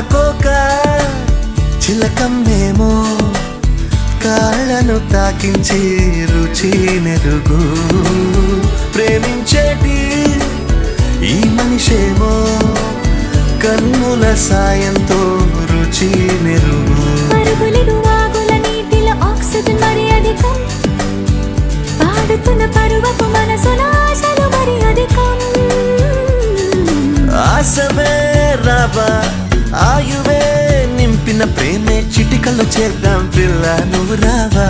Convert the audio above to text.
సీతాకోక చిలకమ్మేమో కాళ్ళను తాకించి రుచి నెరుగు ప్రేమించేటి ఈ మనిషేమో కన్నుల సాయంతో రుచి నెరుగు ఆక్సిజన్ మరి అధికం పాడుతున్న పరువపు మనసుల ఆశలు మరి అధికం ఆశవే రావా ఆయువే నింపిన ప్రేమే చిటికలు చేద్దాం పిల్ల నువ్వు రావా